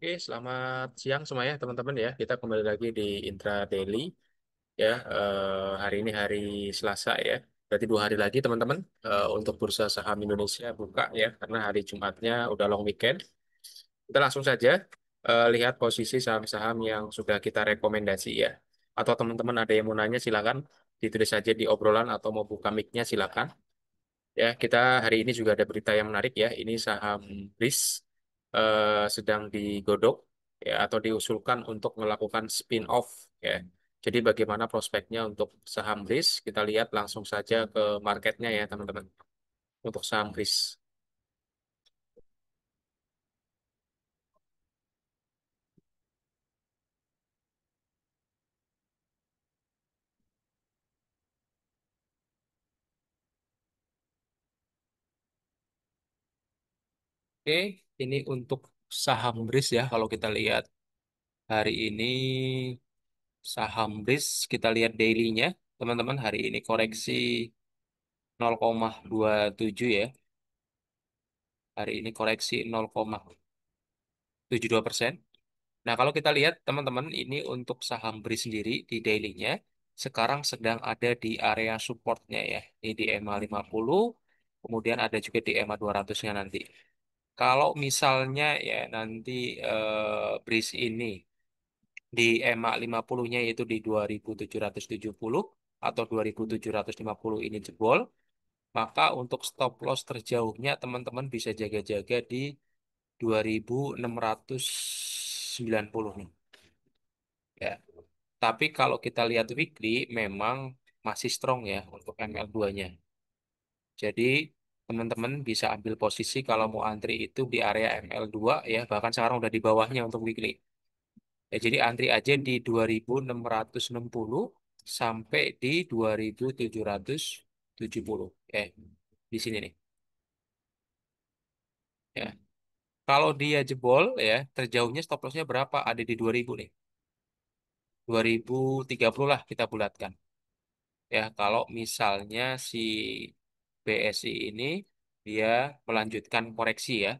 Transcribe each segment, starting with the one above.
Oke, selamat siang semuanya teman-teman ya. Kita kembali lagi di Intraday ya. Hari ini hari Selasa ya. Berarti 2 hari lagi teman-teman untuk bursa saham Indonesia buka ya. Karena hari Jumatnya udah long weekend. Kita langsung saja lihat posisi saham-saham yang sudah kita rekomendasi ya. Atau teman-teman ada yang mau nanya silakan ditulis saja di obrolan atau mau buka mic-nya silakan. Ya, kita hari ini juga ada berita yang menarik ya. Ini saham BRIS sedang digodok ya atau diusulkan untuk melakukan spin-off ya. Jadi bagaimana prospeknya untuk saham BRIS? Kita lihat langsung saja ke marketnya ya teman-teman. Untuk saham BRIS. Oke, ini untuk saham BRIS ya. Kalau kita lihat hari ini saham BRIS, kita lihat daily-nya. Teman-teman, hari ini koreksi 0,27 ya. Hari ini koreksi 0,72%. Nah, kalau kita lihat teman-teman, ini untuk saham BRI sendiri di daily-nya sekarang sedang ada di area support-nya ya. Ini di EMA 50, kemudian ada juga di EMA 200-nya nanti. Kalau misalnya ya nanti BRIS ini di EMA 50-nya yaitu di 2770 atau 2750 ini jebol, maka untuk stop loss terjauhnya teman-teman bisa jaga-jaga di 2690 nih. Ya. Tapi kalau kita lihat weekly memang masih strong ya untuk ML2-nya. Jadi teman-teman bisa ambil posisi kalau mau antri itu di area ML2 ya, bahkan sekarang udah di bawahnya untuk weekly. Ya, jadi antri aja di 2660 sampai di 2770. Di sini nih. Ya. Kalau dia jebol ya, terjauhnya stop loss-nya berapa? Ada di 2000 nih. 2030 lah kita bulatkan. Ya, kalau misalnya si BSI ini dia melanjutkan koreksi ya.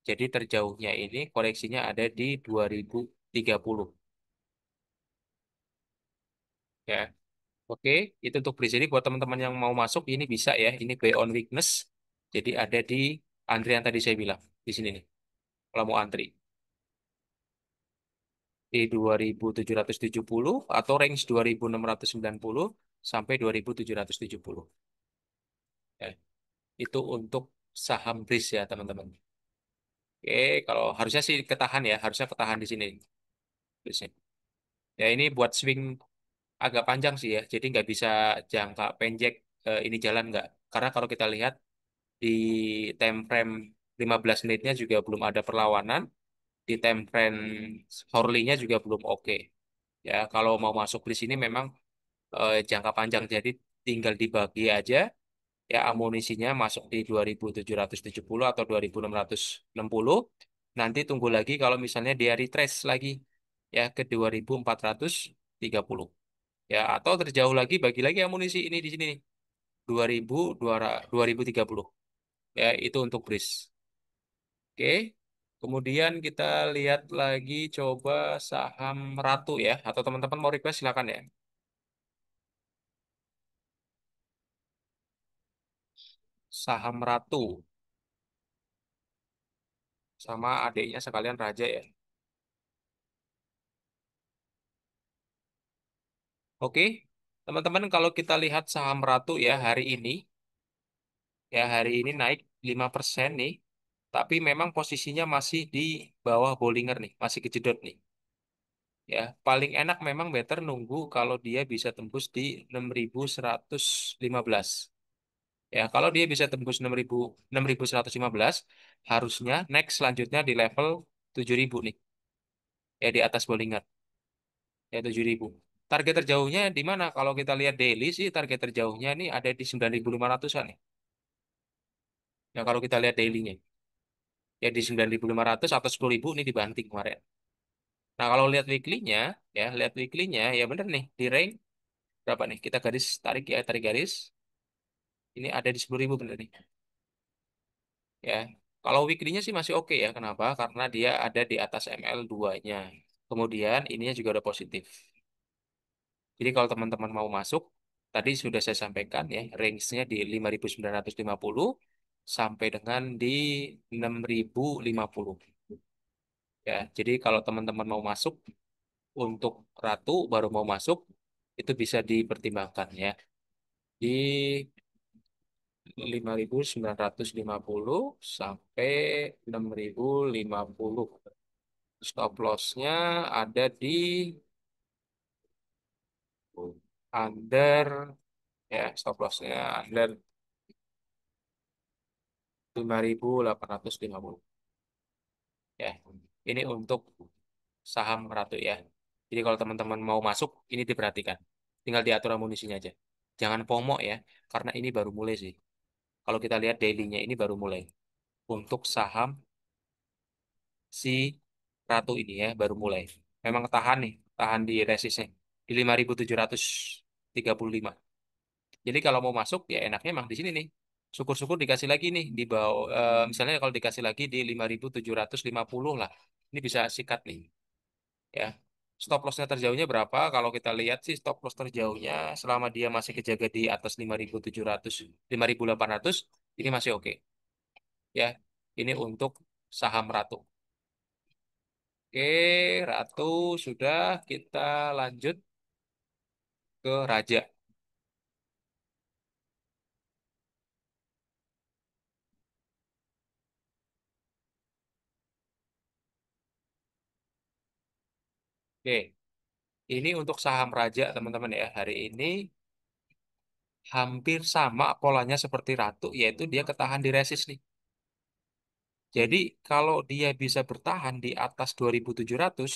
Jadi terjauhnya ini koreksinya ada di 2030 ya. Oke, itu untuk beli sini buat teman-teman yang mau masuk ini bisa ya. Ini buy on weakness. Jadi ada di antrian tadi saya bilang di sini nih. Kalau mau antri di 2770 atau range 2690 sampai 2770. Ya, itu untuk saham BRIS ya teman-teman. Oke, kalau harusnya sih ketahan ya, harusnya ketahan di sini. BRIS-nya. Ya ini buat swing agak panjang sih ya, jadi nggak bisa jangka pendek ini jalan nggak. Karena kalau kita lihat di time frame 15 menitnya juga belum ada perlawanan, di time frame hourly-nya juga belum oke. Ya kalau mau masuk di sini memang jangka panjang, jadi tinggal dibagi aja ya amunisinya masuk di 2770 atau 2660. Nanti tunggu lagi kalau misalnya dia retrace lagi ya ke 2430 ya atau terjauh lagi bagi lagi amunisi ini di sini nih 2030 ya itu untuk bris. Oke. Kemudian kita lihat lagi coba saham Ratu ya atau teman-teman mau request silakan ya. Saham Ratu sama adiknya sekalian Raja ya. Oke, teman-teman kalau kita lihat saham Ratu ya hari ini naik 5% nih, tapi memang posisinya masih di bawah Bollinger nih, masih kejedot nih. Ya, paling enak memang better nunggu kalau dia bisa tembus di 6115. Ya, kalau dia bisa tembus 6115, harusnya next selanjutnya di level 7000 nih, ya di atas Bollinger, ya 7000. Target terjauhnya di mana? Kalau kita lihat daily sih target terjauhnya nih ada di 9500-an nih. Ya kalau kita lihat daily-nya. Ya di 9500 atau 10.000 nih dibanting kemarin. Nah kalau lihat weekly-nya, lihat weekly-nya, ya bener nih, di rank berapa nih? Kita garis tarik ya, tarik garis. Ini ada di 10.000 bener nih. Ya. Kalau weekly-nya sih masih oke ya. Kenapa? Karena dia ada di atas ML2-nya. Kemudian ininya juga udah positif. Jadi kalau teman-teman mau masuk, tadi sudah saya sampaikan ya, range-nya di 5.950 sampai dengan di 6.050. Ya, jadi kalau teman-teman mau masuk untuk Ratu baru mau masuk, itu bisa dipertimbangkan ya. Di 5.950 sampai 6.050. Stop loss-nya ada di under, ya stop loss-nya under 5.850 ya. Ini untuk saham Ratu ya. Jadi kalau teman-teman mau masuk, ini diperhatikan. Tinggal diatur amunisinya aja. Jangan FOMO ya, karena ini baru mulai sih. Kalau kita lihat daily-nya ini baru mulai. Untuk saham si Ratu ini ya, baru mulai. Memang tahan nih, tahan di resistnya. Di 5.735. Jadi kalau mau masuk, ya enaknya emang di sini nih. Syukur-syukur dikasih lagi nih di bawah, misalnya kalau dikasih lagi di 5.750 lah. Ini bisa sikat nih. Ya. Stop lossnya terjauhnya berapa? Kalau kita lihat sih stop loss terjauhnya selama dia masih kejaga di atas 5.700, 5.800, ini masih oke. Ya, ini untuk saham Ratu. Oke, Ratu sudah, kita lanjut ke Raja. Oke, ini untuk saham Raja teman-teman ya. Hari ini hampir sama polanya seperti Ratu, yaitu dia ketahan di resist nih. Jadi kalau dia bisa bertahan di atas 2.700,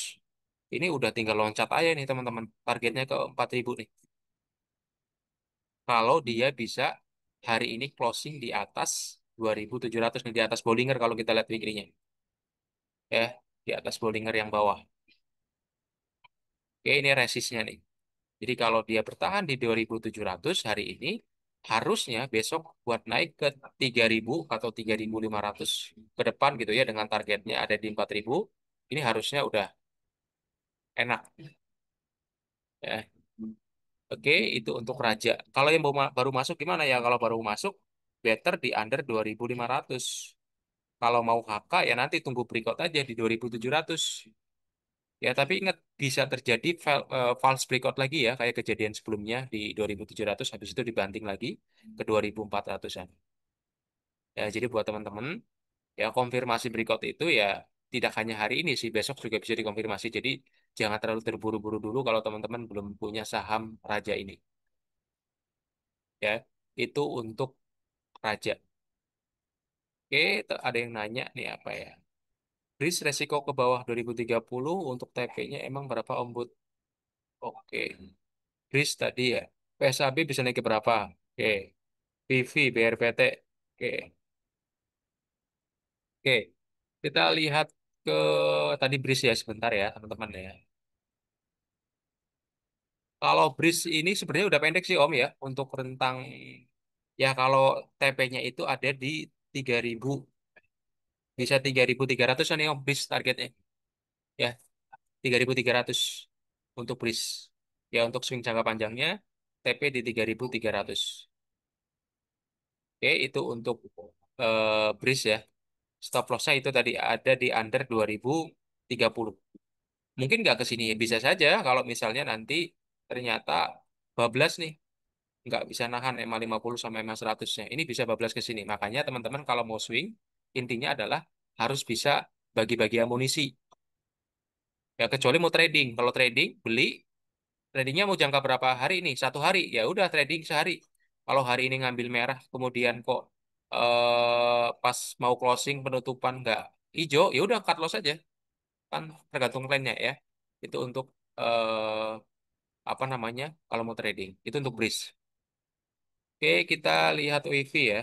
ini udah tinggal loncat aja nih teman-teman. Targetnya ke 4.000 nih. Kalau dia bisa hari ini closing di atas 2.700 nih, di atas Bollinger kalau kita lihat weekly-nya. Ya, di atas Bollinger yang bawah. Oke, ini resistnya nih. Jadi kalau dia bertahan di 2.700 hari ini, harusnya besok buat naik ke 3.000 atau 3.500 ke depan gitu ya, dengan targetnya ada di 4.000, ini harusnya udah enak ya. Oke, itu untuk Raja. Kalau yang baru masuk gimana ya? Kalau baru masuk, better di under 2.500. Kalau mau HK ya nanti tunggu breakout aja di 2.700. Ya, tapi ingat bisa terjadi false breakout lagi ya, kayak kejadian sebelumnya di 2.700, habis itu dibanting lagi ke 2.400-an. Ya, jadi buat teman-teman, ya konfirmasi breakout itu ya tidak hanya hari ini sih, besok juga bisa dikonfirmasi. Jadi jangan terlalu terburu-buru dulu kalau teman-teman belum punya saham Raja ini. Ya, itu untuk Raja. Oke, ada yang nanya nih apa ya? Risk resiko ke bawah 2030 untuk TP-nya emang berapa Om Bud? Oke. Risk tadi ya. PSAB bisa naik ke berapa? Oke. PV, BRPT. Oke. Oke. Kita lihat ke tadi BRIS ya sebentar ya teman-teman ya. Kalau BRIS ini sebenarnya udah pendek sih Om ya. Untuk rentang ya kalau TP-nya itu ada di 3.000. Bisa 3.300 nih Om BRIS targetnya. Ya, 3.300 untuk BRIS. Ya untuk swing jangka panjangnya TP di 3.300. Oke, itu untuk BRIS ya. Stop loss-nya itu tadi ada di under 2030. Mungkin nggak ke sini, bisa saja kalau misalnya nanti ternyata bablas nih, nggak bisa nahan EMA 50 sama EMA 100-nya. Ini bisa bablas ke sini. Makanya teman-teman kalau mau swing, intinya adalah harus bisa bagi-bagi amunisi. Ya kecuali mau trading. Kalau trading, beli, tradingnya mau jangka berapa hari ini? 1 hari. Ya udah trading sehari. Kalau hari ini ngambil merah, kemudian kok pas mau closing penutupan nggak hijau, ya udah cut loss aja. Kan tergantung plannya ya. Itu untuk apa namanya? Kalau mau trading, itu untuk bridge. Oke, kita lihat WiFi ya.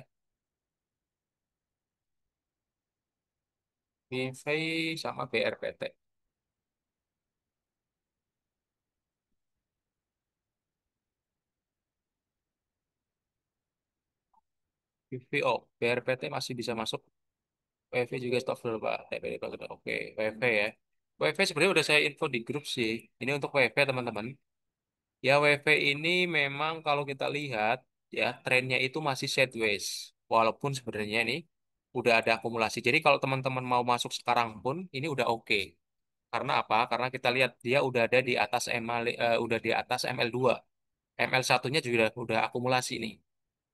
WiFi sama BRPT. WiFi, oh, BRPT masih bisa masuk. WiFi juga stop dulu Pak. TPD Pak. Oke, WiFi ya. WiFi sebenarnya udah saya info di grup sih. Ini untuk WiFi teman-teman. Ya WiFi ini memang kalau kita lihat ya trennya itu masih sideways. Walaupun sebenarnya ini udah ada akumulasi. Jadi kalau teman-teman mau masuk sekarang pun ini udah oke. Karena apa? Karena kita lihat dia udah ada di atas ML, udah di atas ML2. ML satunya juga udah akumulasi nih.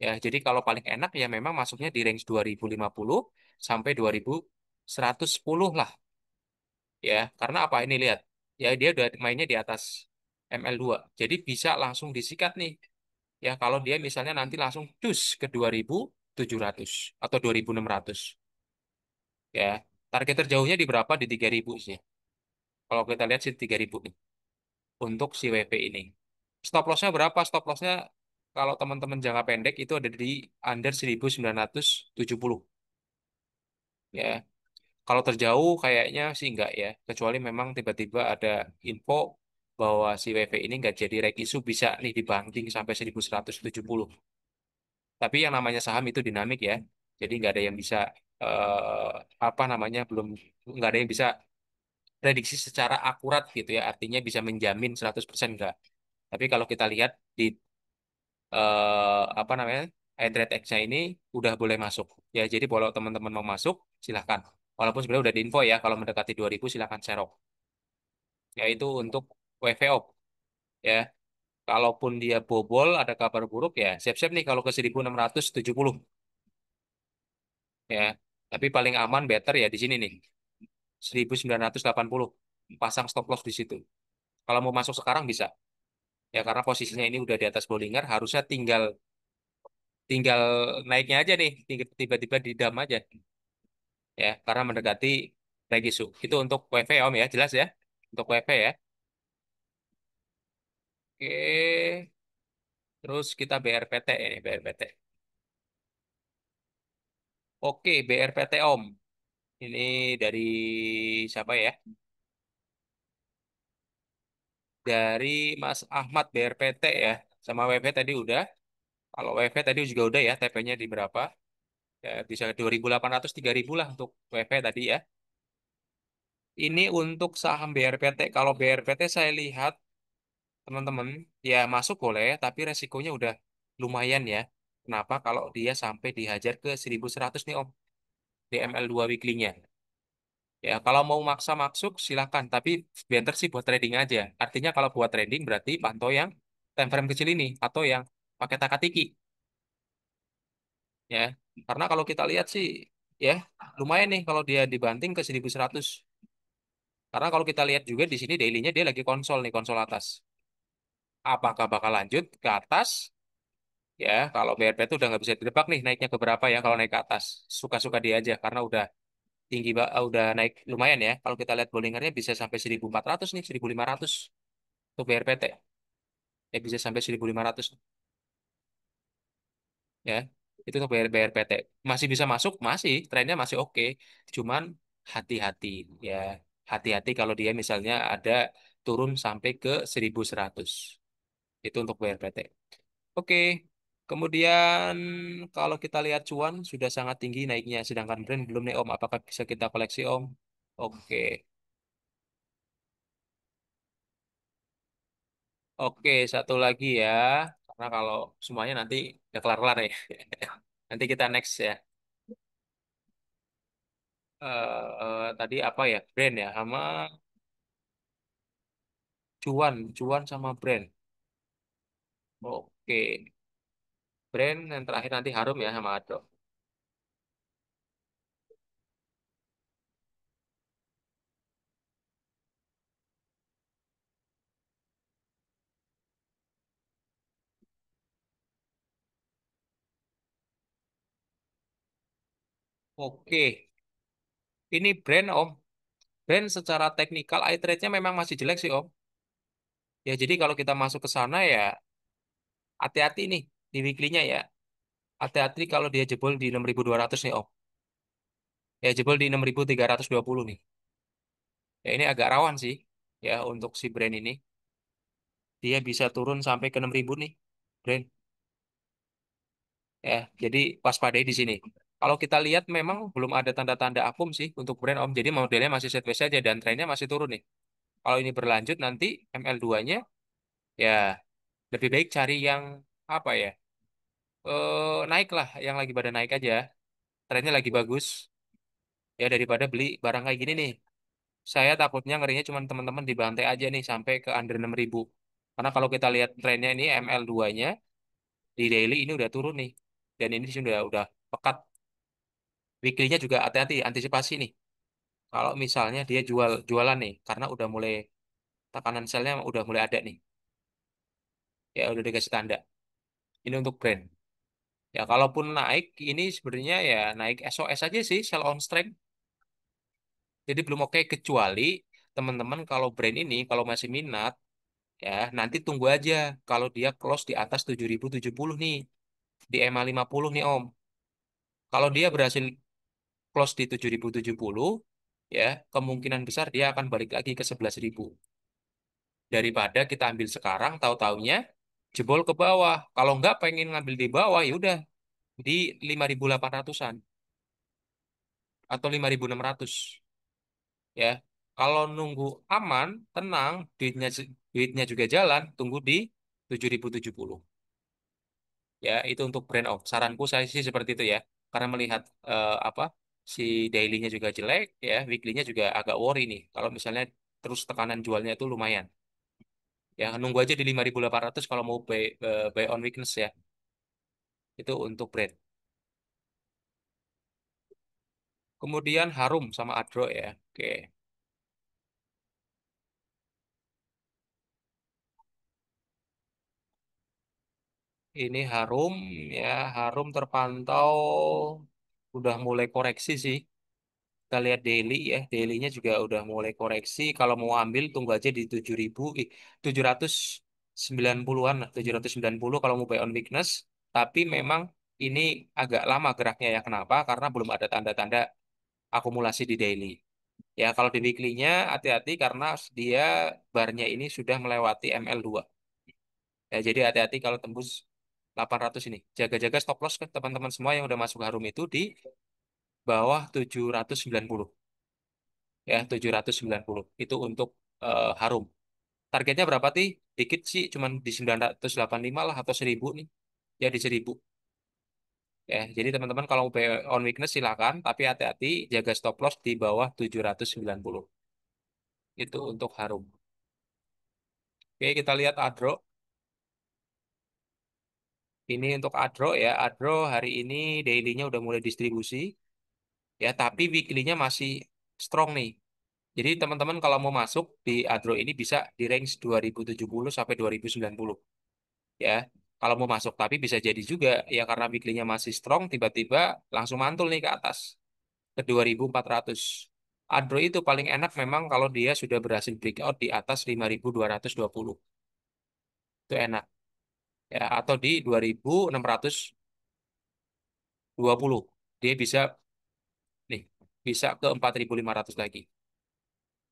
Ya, jadi kalau paling enak ya memang masuknya di range 2050 sampai 2110 lah ya. Karena apa ini lihat. Ya dia udah mainnya di atas ML2. Jadi bisa langsung disikat nih. Ya kalau dia misalnya nanti langsung cus ke 2700 atau 2600 ya. Target terjauhnya di berapa? Di 3000 sih. Kalau kita lihat sih 3000 nih untuk si WP ini. Stop lossnya berapa? Stop lossnya kalau teman-teman jangka pendek itu ada di under 1970 ya. Kalau terjauh kayaknya sih enggak ya, kecuali memang tiba-tiba ada info bahwa si WP ini enggak jadi reg issue bisa nih dibanting sampai 1170. Tapi yang namanya saham itu dinamik ya, jadi nggak ada yang bisa apa namanya belum nggak ada yang bisa prediksi secara akurat gitu ya, artinya bisa menjamin 100% enggak. Tapi kalau kita lihat di apa namanya iTrade X-nya ini udah boleh masuk ya, jadi kalau teman-teman mau masuk silahkan. Walaupun sebenarnya udah di info ya, kalau mendekati 2000 silahkan serok. Yaitu untuk WVO ya. Kalaupun dia bobol, ada kabar buruk ya, siap-siap nih kalau ke 1670 ya. Tapi paling aman better ya di sini nih, 1980. Pasang stop loss di situ. Kalau mau masuk sekarang bisa. Ya karena posisinya ini udah di atas Bollinger, harusnya tinggal tinggal naiknya aja nih, tiba-tiba di dam aja ya, karena mendekati Regisu. Itu untuk WV Om ya, jelas ya. Untuk WV ya. Oke, terus kita BRPT ini, BRPT. Oke, BRPT Om. Ini dari siapa ya? Dari Mas Ahmad BRPT ya. Sama WP tadi udah. Kalau WP tadi juga udah ya, TP-nya di berapa? Ya, bisa 2800 3000 lah untuk WP tadi ya. Ini untuk saham BRPT. Kalau BRPT saya lihat teman-teman, ya masuk boleh, tapi resikonya udah lumayan ya. Kenapa? Kalau dia sampai dihajar ke 1100 nih Om, di ML2 weekly-nya. Ya, kalau mau maksa masuk silakan, tapi better sih buat trading aja. Artinya kalau buat trading berarti pantau yang time frame kecil ini atau yang pakai takatiki ya. Karena kalau kita lihat sih ya lumayan nih kalau dia dibanting ke 1100. Karena kalau kita lihat juga di sini daily-nya dia lagi konsol nih, konsol atas. Apakah bakal lanjut ke atas? Ya, kalau BRP itu udah nggak bisa ditebak nih naiknya ke berapa ya kalau naik ke atas. Suka-suka dia aja karena udah tinggi, udah naik lumayan ya. Kalau kita lihat Bollingernya bisa sampai 1400 nih, 1500 untuk BRPT. Ya bisa sampai 1500 ya. Itu untuk BRPT. Masih bisa masuk, masih trennya masih oke. Cuman hati-hati ya. Hati-hati kalau dia misalnya ada turun sampai ke 1100. Itu untuk BRPT. Oke, kemudian kalau kita lihat cuan sudah sangat tinggi naiknya, sedangkan brand belum nih Om. Apakah bisa kita koleksi Om? Oke, oke satu lagi ya, karena kalau semuanya nanti udah kelar-kelar ya. Nanti kita next ya. Tadi apa ya? Brand ya, sama cuan sama brand. Oke, brand yang terakhir nanti Harum ya sama Ado. Oke, ini brand Om. Brand secara teknikal eye trade-nya memang masih jelek sih Om. Ya jadi kalau kita masuk ke sana ya hati-hati nih di weekly-nya ya. Hati-hati kalau dia jebol di 6200 nih Om. Ya jebol di 6320 nih. Ya ini agak rawan sih ya untuk si brand ini. Dia bisa turun sampai ke 6000 nih brand. Ya, jadi waspadai di sini. Kalau kita lihat memang belum ada tanda-tanda akum sih untuk brand Om. Jadi modelnya masih sideways saja dan trennya masih turun nih. Kalau ini berlanjut nanti ML2-nya ya lebih baik cari yang apa ya? Naik lah, yang lagi pada naik aja. Trennya lagi bagus. Ya daripada beli barang kayak gini nih. Saya takutnya ngerinya cuma teman-teman dibantai aja nih sampai ke under 6.000. Karena kalau kita lihat trennya ini ML2-nya di daily ini udah turun nih. Dan ini sudah pekat. Weekly-nya juga hati-hati antisipasi nih. Kalau misalnya dia jualan nih karena udah mulai tekanan sell-nya udah mulai ada nih. Ya udah dikasih tanda. Ini untuk brand. Ya kalaupun naik ini sebenarnya ya naik SOS aja sih sell on strength. Jadi belum oke kecuali teman-teman kalau brand ini kalau masih minat ya nanti tunggu aja kalau dia close di atas 7.070 nih di EMA 50 nih Om. Kalau dia berhasil close di 7.070 ya kemungkinan besar dia akan balik lagi ke 11.000. Daripada kita ambil sekarang tahu-taunya jebol ke bawah. Kalau nggak pengen ngambil di bawah ya udah di 5.800-an atau 5.600 ya. Kalau nunggu aman, tenang, duitnya juga jalan, tunggu di 7.070. Ya, itu untuk brand out. Saranku saya sih seperti itu ya. Karena melihat apa si daily-nya juga jelek ya, weekly-nya juga agak worry nih. Kalau misalnya terus tekanan jualnya itu lumayan. Ya, nunggu aja di 5.800 kalau mau buy on weakness ya. Itu untuk brand. Kemudian Harum sama Adro ya. Oke. Ini Harum ya, Harum terpantau udah mulai koreksi sih. Kita lihat daily ya, dailynya juga udah mulai koreksi. Kalau mau ambil tunggu aja di 7.000, 790-an lah, 790 kalau mau buy on weakness. Tapi memang ini agak lama geraknya ya. Kenapa? Karena belum ada tanda-tanda akumulasi di daily. Ya kalau di weekly-nya hati-hati karena dia barnya ini sudah melewati ML2. Ya, jadi hati-hati kalau tembus 800 ini. Jaga-jaga stop loss ke teman-teman semua yang udah masuk Harum itu di bawah 790. Ya, 790. Itu untuk Harum. Targetnya berapa sih? Dikit sih, cuman di 985 lah atau 1.000 nih. Ya, di 1.000. Ya, jadi teman-teman kalau mau on weakness silakan, tapi hati-hati jaga stop loss di bawah 790. Itu untuk Harum. Oke, kita lihat Adro. Ini untuk Adro ya. Adro hari ini daily-nya udah mulai distribusi. Ya, tapi weekly-nya masih strong nih. Jadi teman-teman kalau mau masuk di Adro ini bisa di range 2070 sampai 2090 ya. Kalau mau masuk tapi bisa jadi juga ya karena weekly-nya masih strong tiba-tiba langsung mantul nih ke atas ke 2400. Adro itu paling enak memang kalau dia sudah berhasil breakout di atas 5220. Itu enak ya atau di 2620. Dia bisa nih bisa ke 4500 lagi.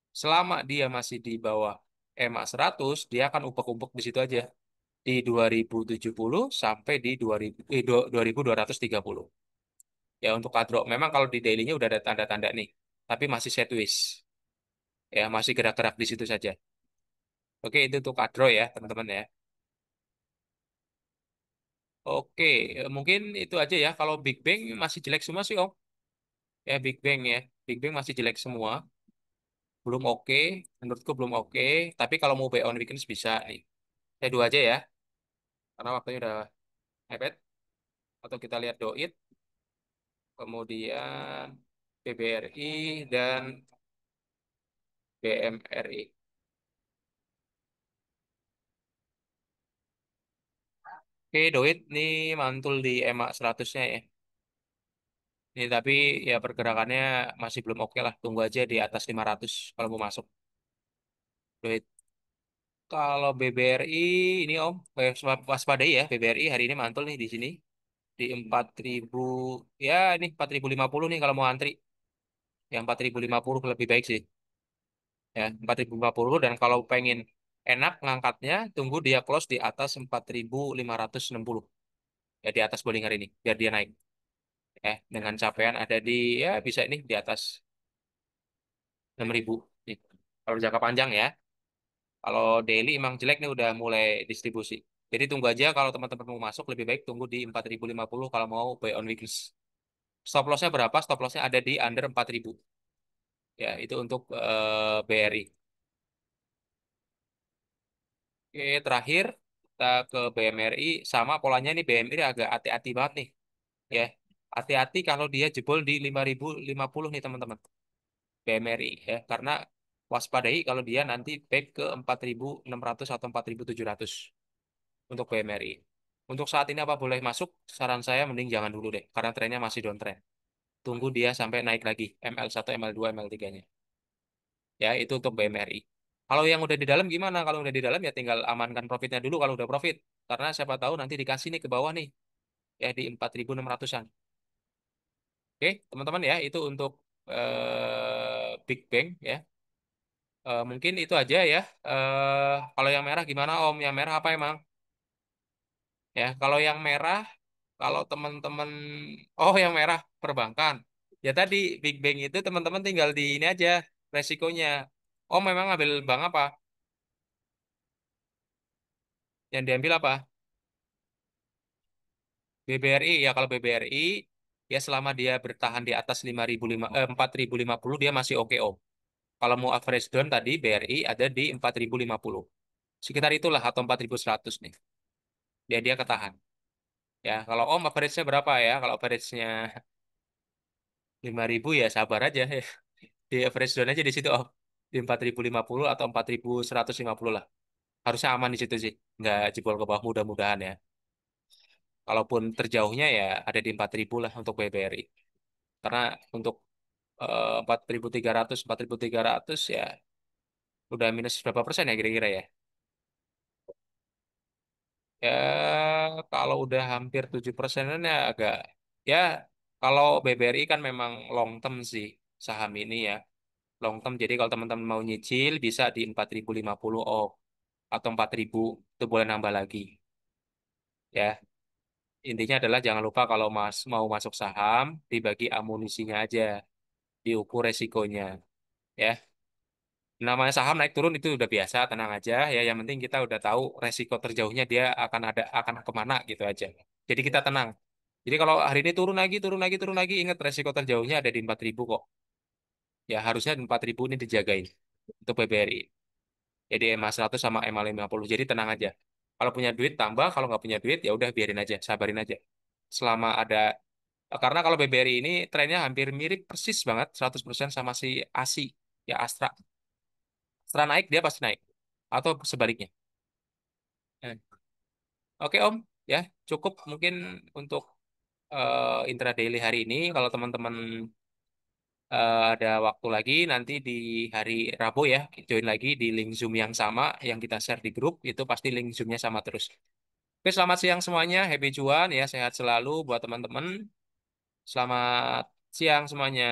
Selama dia masih di bawah EMA 100, dia akan upek-upek di situ aja. Di 2070 sampai di 2230. Ya untuk kadro, memang kalau di daily-nya udah ada tanda-tanda nih. Tapi masih sideways. Ya masih gerak-gerak di situ saja. Oke, itu untuk kadro ya teman-teman ya. Oke, mungkin itu aja ya. Kalau Big Bang masih jelek semua sih Om. Ya Big Bang ya. Big Bang masih jelek semua. Belum oke. Menurutku belum oke. Tapi kalau mau buy on weekends bisa nih. Saya dua aja ya. Karena waktunya udah mepet. Atau kita lihat Doit. Kemudian BBRI dan BMRI. Oke, Doit nih mantul di EMA 100-nya ya. Ini tapi ya pergerakannya masih belum oke lah. Tunggu aja di atas 500 kalau mau masuk. Doit. Kalau BBRI ini Om, waspadai ya. BBRI hari ini mantul nih di sini. Di 4.000, ya ini 4.050 nih kalau mau antri. Yang 4.050 lebih baik sih. Ya, 4.050 dan kalau pengen enak ngangkatnya, tunggu dia close di atas 4.560. Ya di atas Bollinger ini biar dia naik Dengan capaian ada di ya bisa ini di atas 6.000 nih. Kalau jangka panjang ya. Kalau daily emang jelek nih udah mulai distribusi. Jadi tunggu aja kalau teman-teman mau masuk lebih baik tunggu di 4.050 kalau mau buy on weakness. Stop lossnya berapa? Stop lossnya ada di under 4.000. Ya, itu untuk BRI. Oke, terakhir kita ke BMRI sama polanya nih BMRI agak hati-hati banget nih. Ya, hati-hati kalau dia jebol di 5.050 nih teman-teman. BMRI ya, karena waspadai kalau dia nanti back ke 4.600 atau 4.700 untuk BMRI. Untuk saat ini apa boleh masuk? Saran saya mending jangan dulu deh, karena trennya masih downtrend. Tunggu dia sampai naik lagi, ML1, ML2, ML3-nya. Ya, itu untuk BMRI. Kalau yang udah di dalam gimana? Kalau udah di dalam ya tinggal amankan profitnya dulu kalau udah profit. Karena siapa tahu nanti dikasih nih ke bawah nih, ya di 4.600-an. Oke, teman-teman ya, itu untuk Big Bang ya. Mungkin itu aja ya. Kalau yang merah gimana Om? Yang merah apa emang? Ya, kalau yang merah, kalau teman-teman, oh yang merah perbankan. Ya tadi Big Bang itu teman-teman tinggal di ini aja resikonya. Oh memang ngambil bank apa? Yang diambil apa? BBRI ya kalau BBRI ya selama dia bertahan di atas 4.050 dia masih oke Om. Kalau mau average down tadi BRI ada di 4.050. Sekitar itulah atau 4.100 nih. Dia ketahan. Ya, kalau Om average-nya berapa ya? Kalau average-nya 5.000 ya sabar aja ya. Di average down aja di situ Om. Di 4.050 atau 4.150 lah. Harusnya aman di situ sih. Nggak jebol ke bawah mudah-mudahan ya. Kalaupun terjauhnya ya ada di 4.000 lah untuk BBRI. Karena untuk 4.300, 4.300 ya udah minus berapa persen ya kira-kira ya? Ya kalau udah hampir 7%-an ya agak ya kalau BBRI kan memang long term sih saham ini ya. Long term jadi kalau teman-teman mau nyicil bisa di 4.050 off atau 4.000 itu boleh nambah lagi. Ya, intinya adalah jangan lupa kalau mau masuk saham dibagi amunisinya aja, diukur resikonya ya. Namanya saham naik turun itu udah biasa, tenang aja ya. Yang penting kita udah tahu resiko terjauhnya dia akan kemana gitu aja. Jadi kita tenang. Jadi kalau hari ini turun lagi, turun lagi, turun lagi, ingat resiko terjauhnya ada di 4.000 kok. Ya harusnya 4.000 ini dijagain untuk PBRI. Jadi EMA 100 sama EMA 50. Jadi tenang aja. Kalau punya duit tambah, kalau nggak punya duit ya udah biarin aja, sabarin aja. Selama ada karena kalau BBRI ini trennya hampir mirip persis banget 100% sama si ASI, ya Astra. Astra naik dia pasti naik atau sebaliknya. Eh, Oke Om, ya cukup mungkin untuk intradaily hari ini. Kalau teman-teman ada waktu lagi nanti di hari Rabu ya, join lagi di link Zoom yang sama yang kita share di grup, itu pasti link Zoom-nya sama terus. Oke, selamat siang semuanya, happy cuan ya, sehat selalu buat teman-teman. Selamat siang semuanya.